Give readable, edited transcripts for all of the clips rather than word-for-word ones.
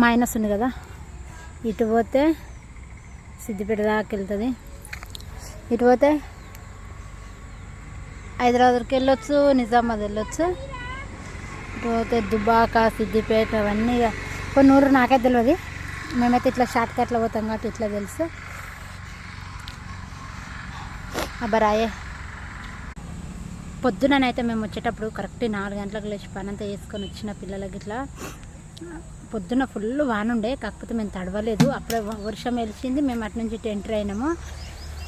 Minus ఉంది కదా, ఇటు పోతే సిద్దిపేట దాకా వెళ్తుంది, ఇటు పోతే హైదరాబాద్కి వెళ్ళొచ్చు, నిజామాబాద్ వెళ్ళొచ్చు, ఇటు పోతే దుబాక, సిద్దిపేట అవన్నీ కొన్ని ఊరు నాకే తెలియదు. మేమైతే ఇట్లా షార్ట్ కట్లో పోతాం కాబట్టి ఇట్లా తెలుసు. అబ్బరాయే పొద్దుననైతే మేము వచ్చేటప్పుడు కరెక్ట్ 4 గంటలకు లేచి పనంతా వేసుకొని వచ్చిన పిల్లలకి ఇట్లా పొద్దున ఫుల్ వానుండే, కాకపోతే మేము తడవలేదు. అప్పుడే వర్షం వెలిచింది, మేము అటు నుంచి ఎంటర్ అయినాము.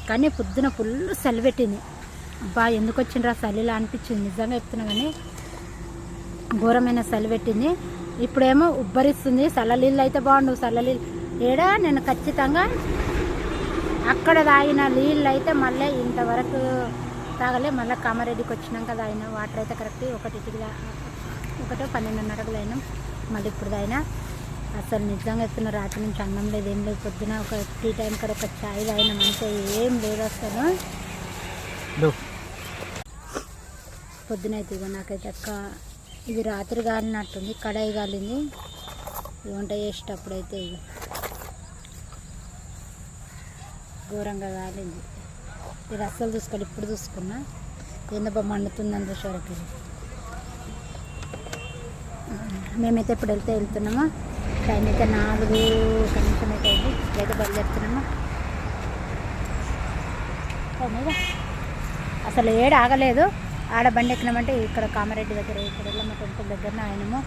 కానీ పొద్దున ఫుల్ చలి పెట్టింది. అబ్బా ఎందుకు వచ్చిండ్రా చలిలా అనిపించింది, నిజంగా చెప్తున్నా. కానీ ఘోరమైన చలి పెట్టింది. ఇప్పుడేమో ఉబ్బరిస్తుంది. చల్లనీళ్ళు అయితే బాగుండు, చల్లనీళ్ళు ఏడా నేను ఖచ్చితంగా అక్కడ తాగిన నీళ్ళు అయితే మళ్ళీ ఇంతవరకు తాగలే. మళ్ళీ కామారెడ్డికి వచ్చినాక తాగిన వాటర్ అయితే కరెక్ట్ 12:30కు తాగినాం. మళ్ళీ ఇప్పుడు తాగినా. అసలు నిజంగా చెప్తున్నా, రాత్రి నుంచి అన్నం లేదు, ఏం లేదు. పొద్దున ఒక టీ టైం కూడా ఒక చాయ్ తాగినాం అంతే, ఏం లేదు అసలు. పొద్దునైతే ఇక నాకైతే ఇది రాత్రి కాలినట్టుంది, కడాయి కాలింది. వంట చేసేటప్పుడైతే ఇక ఘోరంగా కాలింది. ఇది అస్సలు చూసుకోవాలి, ఇప్పుడు చూసుకున్నా ఏందో మండుతుందని చూసేవరకు. మేమైతే ఇప్పుడు వెళ్తున్నాము. టైం అయితే 4 నిమిషం అయితే అయింది. ఇప్పుడైతే బయలుదేరుతున్నాము. అసలు ఏడ ఆగలేదు. ఆడ బండి ఎక్కినామంటే ఇక్కడ కామారెడ్డి దగ్గర, ఇక్కడ వెళ్ళమ్మ టెంపుల్ దగ్గర ఆయనము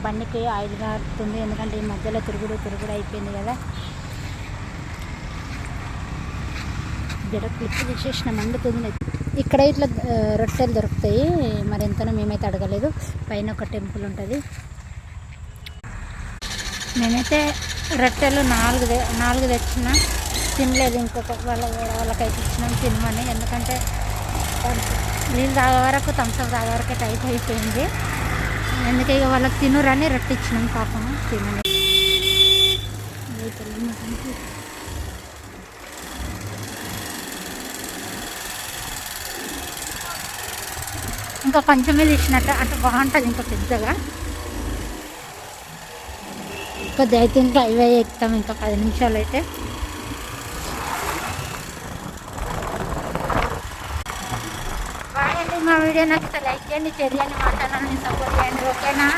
బండికి ఆయిల్ కారుతుంది. ఎందుకంటే ఈ మధ్యలో తిరుగుడు అయిపోయింది కదా. జడ క్లిప్ తీసేసిన మండుతుంది. ఇక్కడ ఇట్లా రొట్టెలు దొరుకుతాయి, మరి ఎంతనో మేమైతే అడగలేదు. పైన ఒక టెంపుల్ ఉంటుంది. నేనైతే రొట్టెలు 4 తెచ్చిన, తినలేదు. ఇంకొక వాళ్ళకైతే ఇచ్చినాం తినమని. ఎందుకంటే నీళ్ళు తాగే వరకు, థమ్స్అప్ తాగే వరకే టైప్ అయిపోయింది. అందుకే ఇక వాళ్ళకి తినురని రొట్టె ఇచ్చినాం. పాపం తినని. ఇంకా కొంచెమే తీసినట్టు అంటే బాగుంటుంది, ఇంకా పెద్దగా. కొద్దిగా అయితే ఇంకా హైవే ఎక్కుతాం, ఇంకా 10 నిమిషాలు అయితే. మా వీడియో నచ్చితే లైక్ చేయండి, షేర్ చేయండి, మా ఛానల్ని సపోర్ట్ చేయండి. ఓకేనా?